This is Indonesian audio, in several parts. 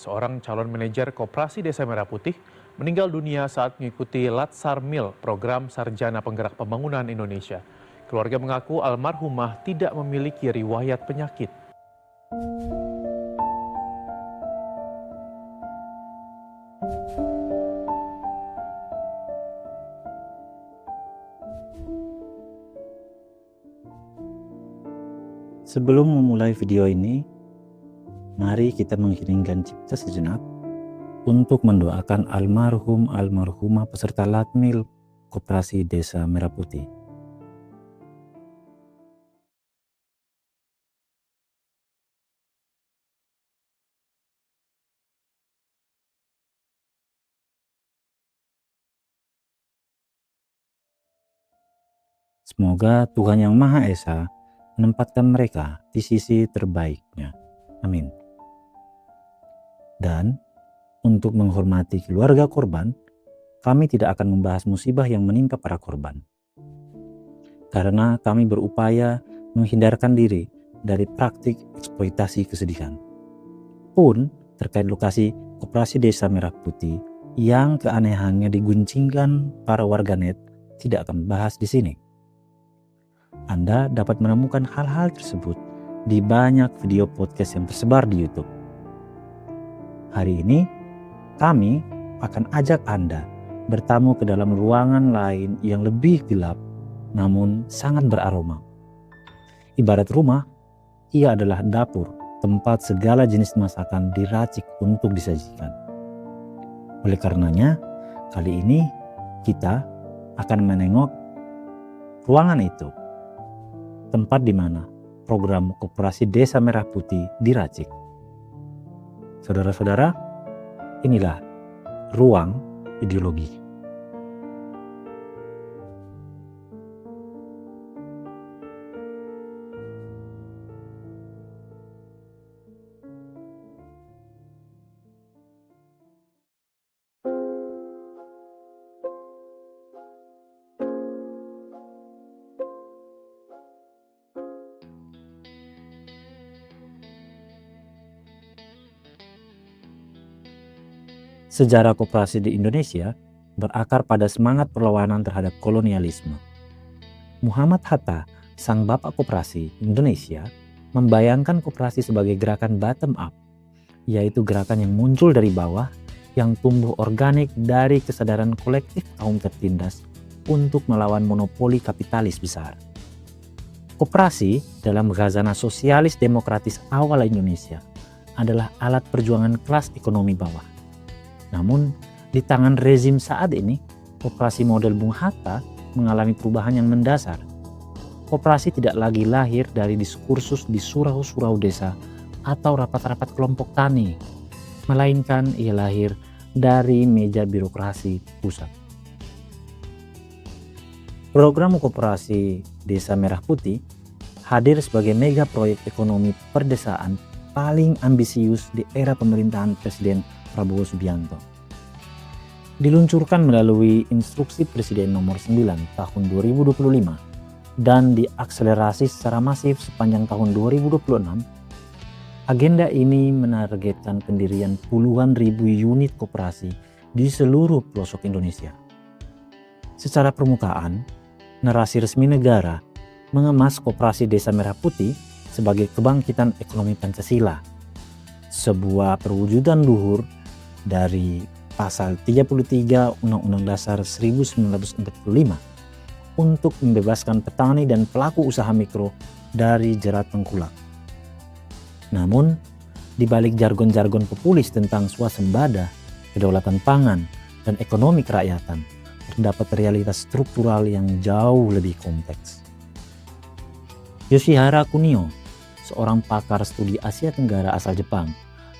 seorang calon manajer Koperasi Desa Merah Putih, meninggal dunia saat mengikuti Latsarmil, program Sarjana Penggerak Pembangunan Indonesia. Keluarga mengaku almarhumah tidak memiliki riwayat penyakit. Sebelum memulai video ini, mari kita menghening cipta sejenak untuk mendoakan almarhumah peserta Latmil Koperasi Desa Merah Putih. Semoga Tuhan Yang Maha Esa menempatkan mereka di sisi terbaiknya. Amin. Dan untuk menghormati keluarga korban, kami tidak akan membahas musibah yang menimpa para korban. Karena kami berupaya menghindarkan diri dari praktik eksploitasi kesedihan. Pun terkait lokasi Koperasi Desa Merah Putih yang keanehannya diguncingkan para warganet tidak akan bahas di sini. Anda dapat menemukan hal-hal tersebut di banyak video podcast yang tersebar di YouTube. Hari ini, kami akan ajak Anda bertamu ke dalam ruangan lain yang lebih gelap, namun sangat beraroma. Ibarat rumah, ia adalah dapur, tempat segala jenis masakan diracik untuk disajikan. Oleh karenanya, kali ini kita akan menengok ruangan itu, tempat di mana program Koperasi Desa Merah Putih diracik. Saudara-saudara, inilah ruang ideologi. Sejarah koperasi di Indonesia berakar pada semangat perlawanan terhadap kolonialisme. Muhammad Hatta, sang bapak koperasi Indonesia, membayangkan koperasi sebagai gerakan bottom up, yaitu gerakan yang muncul dari bawah, yang tumbuh organik dari kesadaran kolektif kaum tertindas untuk melawan monopoli kapitalis besar. Koperasi dalam khazanah sosialis demokratis awal Indonesia adalah alat perjuangan kelas ekonomi bawah. Namun, di tangan rezim saat ini, koperasi model Bung Hatta mengalami perubahan yang mendasar. Koperasi tidak lagi lahir dari diskursus di surau-surau desa atau rapat-rapat kelompok tani, melainkan ia lahir dari meja birokrasi pusat. Program Koperasi Desa Merah Putih hadir sebagai mega proyek ekonomi perdesaan paling ambisius di era pemerintahan Presiden Prabowo Subianto. Diluncurkan melalui Instruksi Presiden Nomor 9 Tahun 2025 dan diakselerasi secara masif sepanjang tahun 2026, agenda ini menargetkan pendirian puluhan ribu unit koperasi di seluruh pelosok Indonesia. Secara permukaan, narasi resmi negara mengemas Koperasi Desa Merah Putih sebagai kebangkitan ekonomi Pancasila, sebuah perwujudan luhur dari Pasal 33 Undang-Undang Dasar 1945 untuk membebaskan petani dan pelaku usaha mikro dari jerat tengkulak. Namun, di balik jargon-jargon populis tentang swasembada, kedaulatan pangan, dan ekonomi kerakyatan, terdapat realitas struktural yang jauh lebih kompleks. Yoshihara Kunio, seorang pakar studi Asia Tenggara asal Jepang,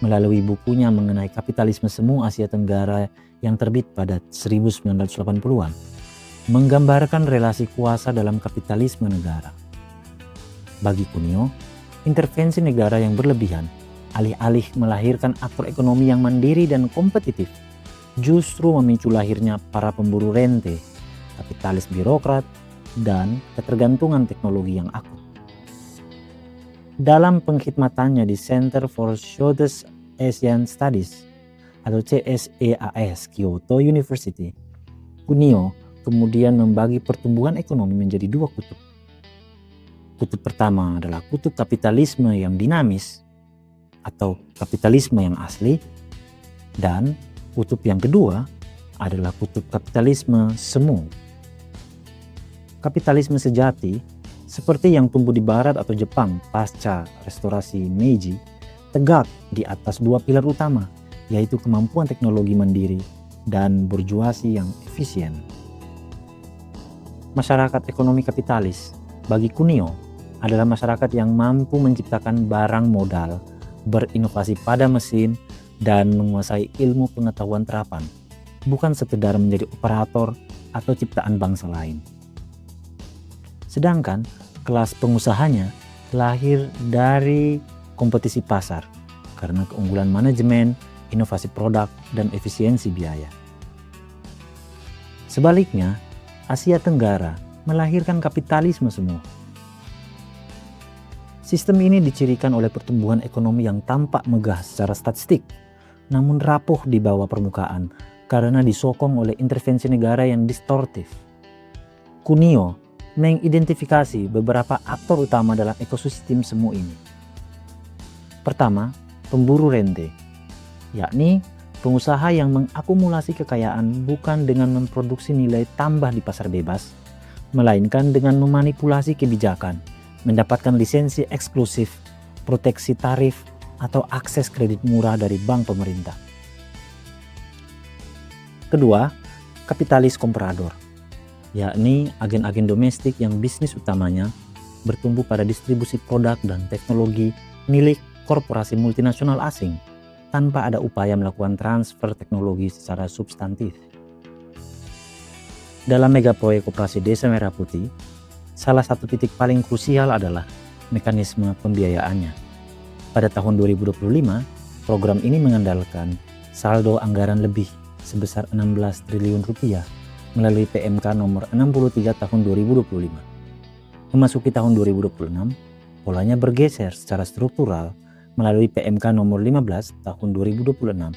melalui bukunya mengenai kapitalisme semu Asia Tenggara yang terbit pada 1980-an, menggambarkan relasi kuasa dalam kapitalisme negara. Bagi Kunio, intervensi negara yang berlebihan, alih-alih melahirkan aktor ekonomi yang mandiri dan kompetitif, justru memicu lahirnya para pemburu rente, kapitalis birokrat, dan ketergantungan teknologi yang akut. Dalam pengkhidmatannya di Center for Shortest Asian Studies atau CSEAS Kyoto University, Kunio kemudian membagi pertumbuhan ekonomi menjadi dua kutub. Kutub pertama adalah kutub kapitalisme yang dinamis atau kapitalisme yang asli, dan kutub yang kedua adalah kutub kapitalisme semu. Kapitalisme sejati, seperti yang tumbuh di Barat atau Jepang pasca restorasi Meiji, tegak di atas dua pilar utama, yaitu kemampuan teknologi mandiri dan burjuasi yang efisien. Masyarakat ekonomi kapitalis bagi Kunio adalah masyarakat yang mampu menciptakan barang modal, berinovasi pada mesin, dan menguasai ilmu pengetahuan terapan, bukan sekedar menjadi operator atau ciptaan bangsa lain. Sedangkan kelas pengusahanya lahir dari kompetisi pasar karena keunggulan manajemen, inovasi produk, dan efisiensi biaya. Sebaliknya, Asia Tenggara melahirkan kapitalisme semu. Sistem ini dicirikan oleh pertumbuhan ekonomi yang tampak megah secara statistik, namun rapuh di bawah permukaan karena disokong oleh intervensi negara yang distortif. Kunio mengidentifikasi beberapa aktor utama dalam ekosistem semu ini. Pertama, pemburu rente, yakni pengusaha yang mengakumulasi kekayaan bukan dengan memproduksi nilai tambah di pasar bebas, melainkan dengan memanipulasi kebijakan, mendapatkan lisensi eksklusif, proteksi tarif, atau akses kredit murah dari bank pemerintah. Kedua, kapitalis komprador, yakni agen-agen domestik yang bisnis utamanya bertumbuh pada distribusi produk dan teknologi milik korporasi multinasional asing tanpa ada upaya melakukan transfer teknologi secara substantif. Dalam megaproyek Koperasi Desa Merah Putih, salah satu titik paling krusial adalah mekanisme pembiayaannya. Pada tahun 2025, program ini mengandalkan saldo anggaran lebih sebesar 16 triliun rupiah melalui PMK nomor 63 tahun 2025. Memasuki tahun 2026, polanya bergeser secara struktural melalui PMK nomor 15 tahun 2026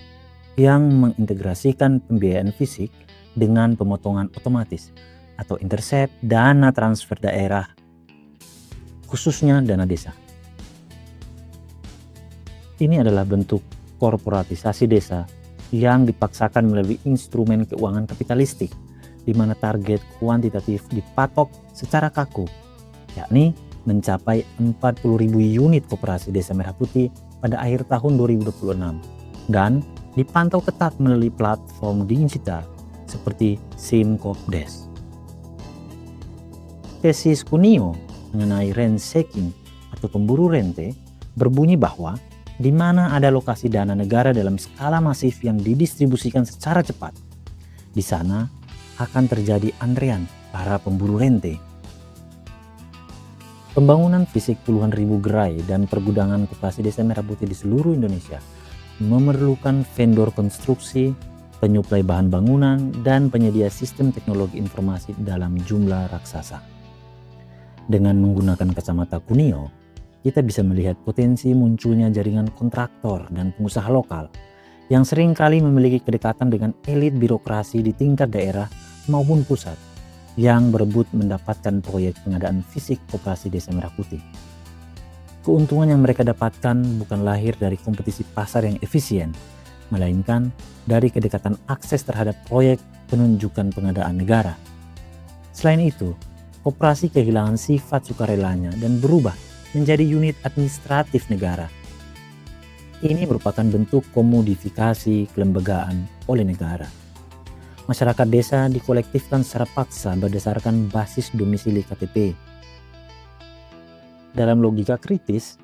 yang mengintegrasikan pembiayaan fisik dengan pemotongan otomatis atau intercept dana transfer daerah, khususnya dana desa. Ini adalah bentuk korporatisasi desa yang dipaksakan melalui instrumen keuangan kapitalistik, di mana target kuantitatif dipatok secara kaku, yakni mencapai 40.000 unit Koperasi Desa Merah Putih pada akhir tahun 2026 dan dipantau ketat melalui platform digital seperti Simkopdes. Tesis Kunio mengenai rent seeking atau pemburu rente berbunyi bahwa di mana ada lokasi dana negara dalam skala masif yang didistribusikan secara cepat, di sana akan terjadi antrean para pemburu rente. Pembangunan fisik puluhan ribu gerai dan pergudangan Koperasi Desa Merah Putih di seluruh Indonesia memerlukan vendor konstruksi, penyuplai bahan bangunan, dan penyedia sistem teknologi informasi dalam jumlah raksasa. Dengan menggunakan kacamata Kunio, kita bisa melihat potensi munculnya jaringan kontraktor dan pengusaha lokal yang seringkali memiliki kedekatan dengan elit birokrasi di tingkat daerah maupun pusat yang berebut mendapatkan proyek pengadaan fisik Koperasi Desa Merah Putih. Keuntungan yang mereka dapatkan bukan lahir dari kompetisi pasar yang efisien, melainkan dari kedekatan akses terhadap proyek penunjukan pengadaan negara. Selain itu, koperasi kehilangan sifat sukarelanya dan berubah menjadi unit administratif negara. Ini merupakan bentuk komodifikasi kelembagaan oleh negara. Masyarakat desa dikolektifkan secara paksa berdasarkan basis domisili KTP. Dalam logika kritis,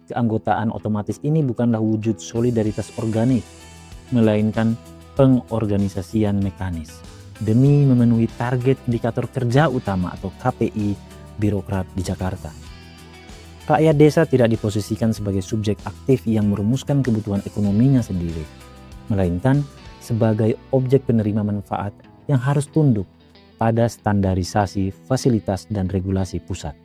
keanggotaan otomatis ini bukanlah wujud solidaritas organik, melainkan pengorganisasian mekanis demi memenuhi target indikator kerja utama atau KPI birokrat di Jakarta. Rakyat desa tidak diposisikan sebagai subjek aktif yang merumuskan kebutuhan ekonominya sendiri, melainkan sebagai objek penerima manfaat yang harus tunduk pada standarisasi, fasilitas, dan regulasi pusat.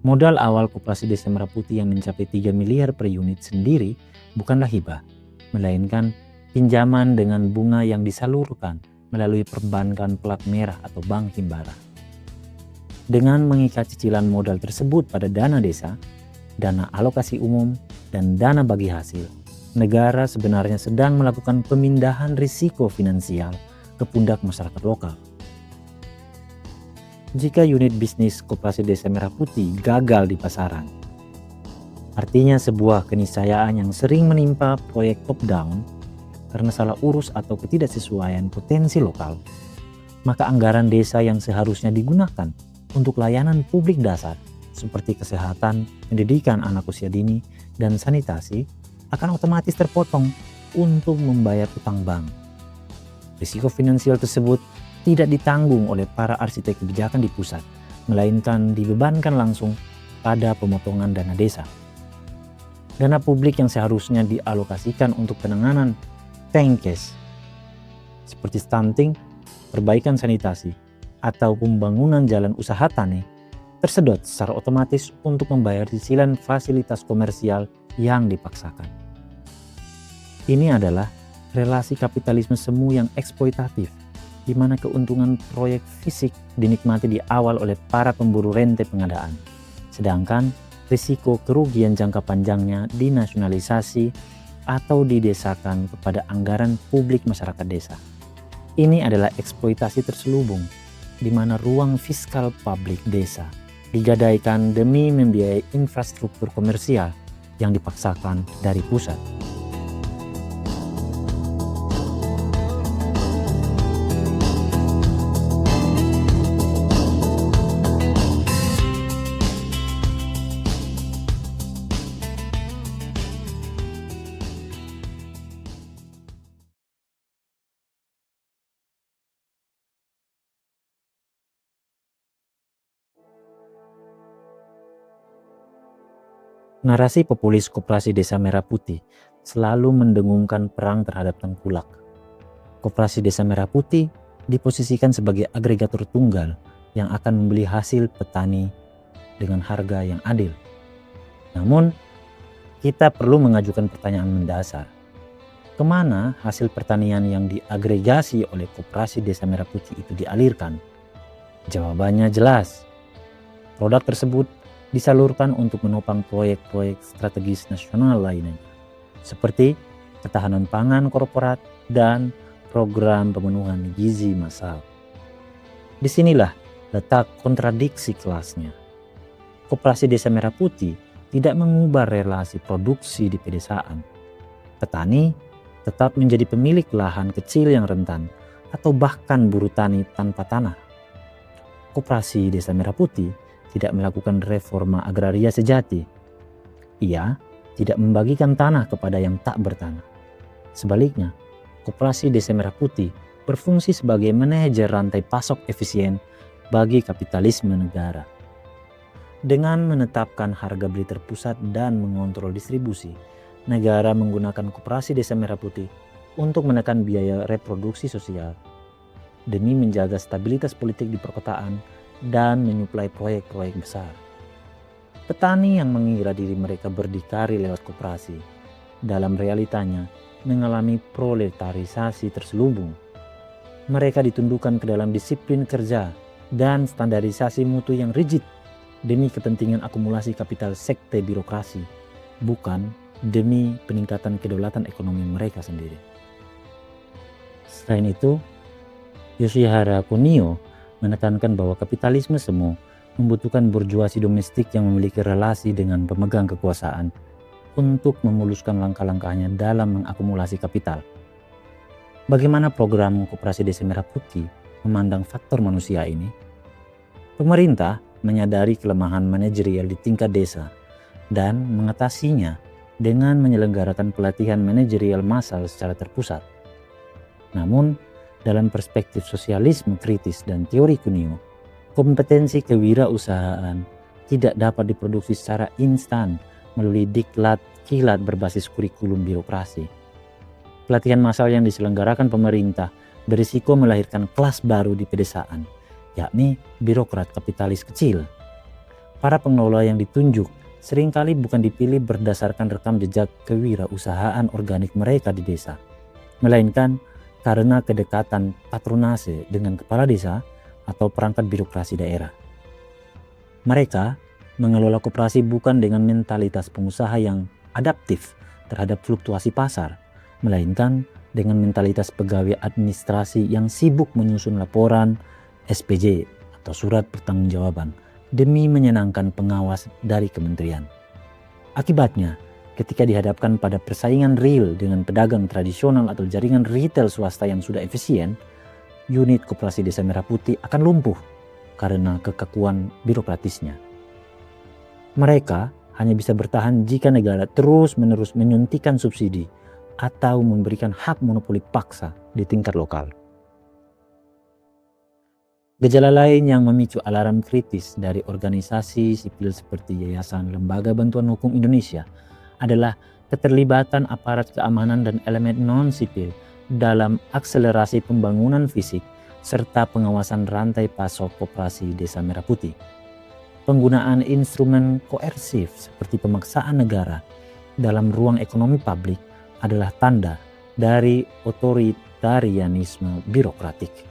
Modal awal Koperasi Desa Merah Putih yang mencapai 3 miliar per unit sendiri bukanlah hibah, melainkan pinjaman dengan bunga yang disalurkan melalui perbankan plat merah atau bank himbara. Dengan mengikat cicilan modal tersebut pada dana desa, dana alokasi umum, dan dana bagi hasil, negara sebenarnya sedang melakukan pemindahan risiko finansial ke pundak masyarakat lokal. Jika unit bisnis Koperasi Desa Merah Putih gagal di pasaran, artinya sebuah keniscayaan yang sering menimpa proyek top-down karena salah urus atau ketidaksesuaian potensi lokal, maka anggaran desa yang seharusnya digunakan untuk layanan publik dasar seperti kesehatan, pendidikan anak usia dini, dan sanitasi akan otomatis terpotong untuk membayar utang bank. Risiko finansial tersebut tidak ditanggung oleh para arsitek kebijakan di pusat, melainkan dibebankan langsung pada pemotongan dana desa. Dana publik yang seharusnya dialokasikan untuk penanganan tengkes seperti stunting, perbaikan sanitasi, atau pembangunan jalan usaha tani tersedot secara otomatis untuk membayar cicilan fasilitas komersial yang dipaksakan. Ini adalah relasi kapitalisme semu yang eksploitatif, di mana keuntungan proyek fisik dinikmati di awal oleh para pemburu rente pengadaan, sedangkan risiko kerugian jangka panjangnya dinasionalisasi atau didesakan kepada anggaran publik masyarakat desa. Ini adalah eksploitasi terselubung, di mana ruang fiskal publik desa digadaikan demi membiayai infrastruktur komersial yang dipaksakan dari pusat. Narasi populis Koperasi Desa Merah Putih selalu mendengungkan perang terhadap tengkulak. Koperasi Desa Merah Putih diposisikan sebagai agregator tunggal yang akan membeli hasil petani dengan harga yang adil. Namun, kita perlu mengajukan pertanyaan mendasar. Kemana hasil pertanian yang diagregasi oleh Koperasi Desa Merah Putih itu dialirkan? Jawabannya jelas. Produk tersebut disalurkan untuk menopang proyek-proyek strategis nasional lainnya, seperti ketahanan pangan korporat dan program pemenuhan gizi massal. Disinilah letak kontradiksi kelasnya. Koperasi Desa Merah Putih tidak mengubah relasi produksi di pedesaan. Petani tetap menjadi pemilik lahan kecil yang rentan atau bahkan buruh tani tanpa tanah. Koperasi Desa Merah Putih tidak melakukan reforma agraria sejati. Ia tidak membagikan tanah kepada yang tak bertanah. Sebaliknya, Koperasi Desa Merah Putih berfungsi sebagai manajer rantai pasok efisien bagi kapitalisme negara. Dengan menetapkan harga beli terpusat dan mengontrol distribusi, negara menggunakan Koperasi Desa Merah Putih untuk menekan biaya reproduksi sosial demi menjaga stabilitas politik di perkotaan dan menyuplai proyek-proyek besar. Petani yang mengira diri mereka berdikari lewat koperasi, dalam realitanya mengalami proletarisasi terselubung. Mereka ditundukkan ke dalam disiplin kerja dan standarisasi mutu yang rigid demi kepentingan akumulasi kapital sekte birokrasi, bukan demi peningkatan kedaulatan ekonomi mereka sendiri. Selain itu, Yoshihara Kunio menekankan bahwa kapitalisme semu membutuhkan burjuasi domestik yang memiliki relasi dengan pemegang kekuasaan untuk memuluskan langkah-langkahnya dalam mengakumulasi kapital. Bagaimana program Koperasi Desa Merah Putih memandang faktor manusia ini? Pemerintah menyadari kelemahan manajerial di tingkat desa dan mengatasinya dengan menyelenggarakan pelatihan manajerial massal secara terpusat. Namun, dalam perspektif sosialisme kritis dan teori Kunio, kompetensi kewirausahaan tidak dapat diproduksi secara instan melalui diklat kilat berbasis kurikulum birokrasi. Pelatihan massal yang diselenggarakan pemerintah berisiko melahirkan kelas baru di pedesaan, yakni birokrat kapitalis kecil. Para pengelola yang ditunjuk seringkali bukan dipilih berdasarkan rekam jejak kewirausahaan organik mereka di desa, melainkan karena kedekatan patronase dengan kepala desa atau perangkat birokrasi daerah. Mereka mengelola koperasi bukan dengan mentalitas pengusaha yang adaptif terhadap fluktuasi pasar, melainkan dengan mentalitas pegawai administrasi yang sibuk menyusun laporan SPJ atau surat pertanggungjawaban demi menyenangkan pengawas dari kementerian. Akibatnya, ketika dihadapkan pada persaingan real dengan pedagang tradisional atau jaringan retail swasta yang sudah efisien, unit Koperasi Desa Merah Putih akan lumpuh karena kekakuan birokratisnya. Mereka hanya bisa bertahan jika negara terus-menerus menyuntikkan subsidi atau memberikan hak monopoli paksa di tingkat lokal. Gejala lain yang memicu alarm kritis dari organisasi sipil seperti Yayasan Lembaga Bantuan Hukum Indonesia adalah keterlibatan aparat keamanan dan elemen non-sipil dalam akselerasi pembangunan fisik serta pengawasan rantai pasok Koperasi Desa Merah Putih. Penggunaan instrumen koersif seperti pemaksaan negara dalam ruang ekonomi publik adalah tanda dari otoritarianisme birokratik.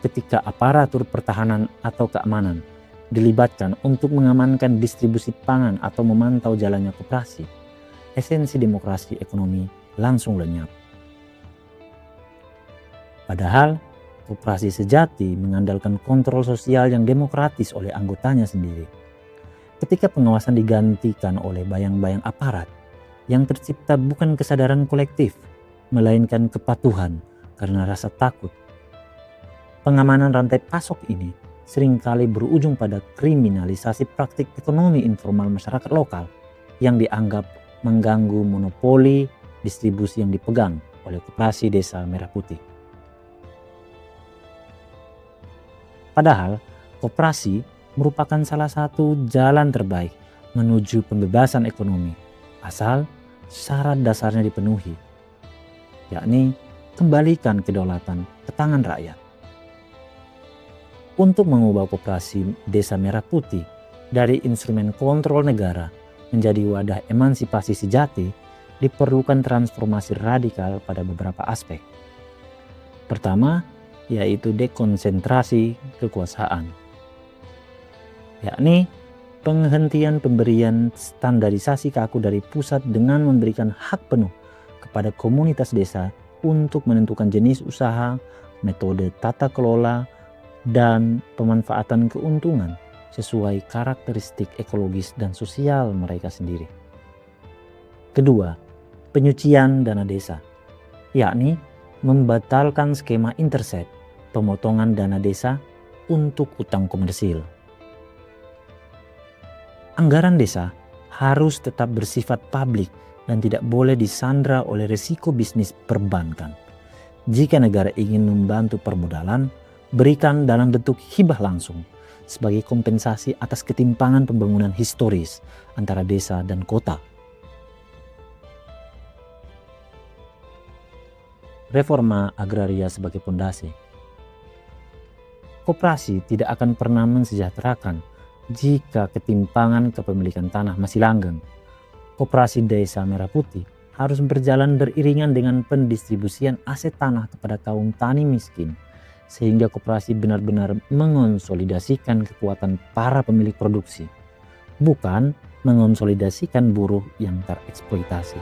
Ketika aparatur pertahanan atau keamanan dilibatkan untuk mengamankan distribusi pangan atau memantau jalannya koperasi, esensi demokrasi ekonomi langsung lenyap. Padahal, koperasi sejati mengandalkan kontrol sosial yang demokratis oleh anggotanya sendiri. Ketika pengawasan digantikan oleh bayang-bayang aparat, yang tercipta bukan kesadaran kolektif, melainkan kepatuhan karena rasa takut. Pengamanan rantai pasok ini seringkali berujung pada kriminalisasi praktik ekonomi informal masyarakat lokal yang dianggap mengganggu monopoli distribusi yang dipegang oleh Koperasi Desa Merah Putih. Padahal, koperasi merupakan salah satu jalan terbaik menuju pembebasan ekonomi, asal syarat dasarnya dipenuhi, yakni kembalikan kedaulatan ke tangan rakyat. Untuk mengubah Koperasi Desa Merah Putih dari instrumen kontrol negara menjadi wadah emansipasi sejati, diperlukan transformasi radikal pada beberapa aspek. Pertama, yaitu dekonsentrasi kekuasaan, yakni penghentian pemberian standarisasi kaku dari pusat dengan memberikan hak penuh kepada komunitas desa untuk menentukan jenis usaha, metode tata kelola, dan pemanfaatan keuntungan sesuai karakteristik ekologis dan sosial mereka sendiri. Kedua, penyucian dana desa, yakni membatalkan skema interset, pemotongan dana desa untuk utang komersil. Anggaran desa harus tetap bersifat publik dan tidak boleh disandra oleh risiko bisnis perbankan. Jika negara ingin membantu permodalan, berikan dalam bentuk hibah langsung sebagai kompensasi atas ketimpangan pembangunan historis antara desa dan kota. Reforma agraria sebagai pondasi. Koperasi tidak akan pernah mensejahterakan jika ketimpangan kepemilikan tanah masih langgeng. Koperasi Desa Merah Putih harus berjalan beriringan dengan pendistribusian aset tanah kepada kaum tani miskin, sehingga koperasi benar-benar mengonsolidasikan kekuatan para pemilik produksi, bukan mengonsolidasikan buruh yang tereksploitasi.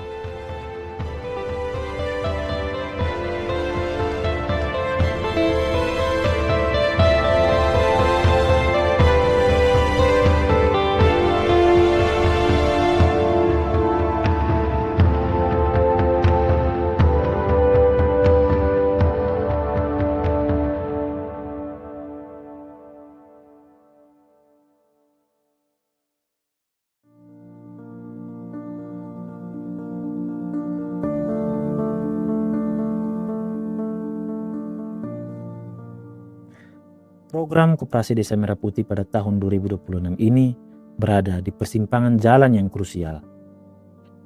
Program Koperasi Desa Merah Putih pada tahun 2026 ini berada di persimpangan jalan yang krusial.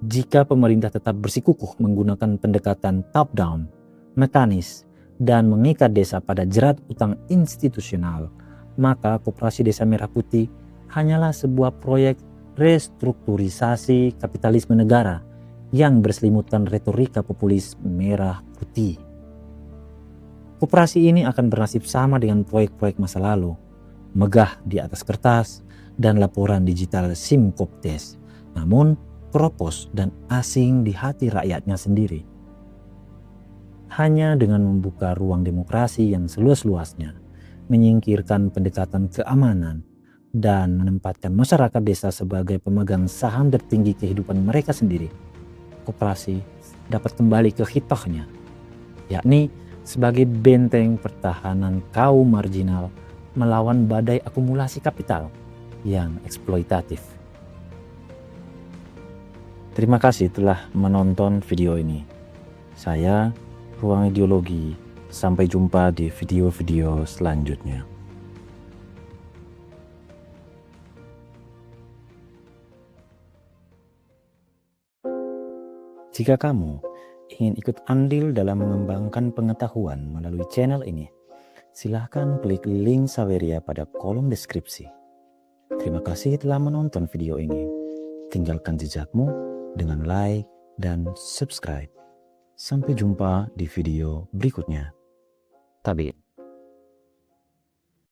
Jika pemerintah tetap bersikukuh menggunakan pendekatan top-down, mekanis, dan mengikat desa pada jerat utang institusional, maka Koperasi Desa Merah Putih hanyalah sebuah proyek restrukturisasi kapitalisme negara yang berselimutkan retorika populis merah putih. Koperasi ini akan bernasib sama dengan proyek-proyek masa lalu, megah di atas kertas dan laporan digital Simkoptes, namun keropos dan asing di hati rakyatnya sendiri. Hanya dengan membuka ruang demokrasi yang seluas-luasnya, menyingkirkan pendekatan keamanan, dan menempatkan masyarakat desa sebagai pemegang saham tertinggi kehidupan mereka sendiri, koperasi dapat kembali ke hitohnya, yakni sebagai benteng pertahanan kaum marginal melawan badai akumulasi kapital yang eksploitatif. Terima kasih telah menonton video ini. Saya, Ruang Ideologi. Sampai jumpa di video-video selanjutnya. Jika kamu ingin ikut andil dalam mengembangkan pengetahuan melalui channel ini, silahkan klik link Saweria pada kolom deskripsi. Terima kasih telah menonton video ini. Tinggalkan jejakmu dengan like dan subscribe. Sampai jumpa di video berikutnya. Tabit.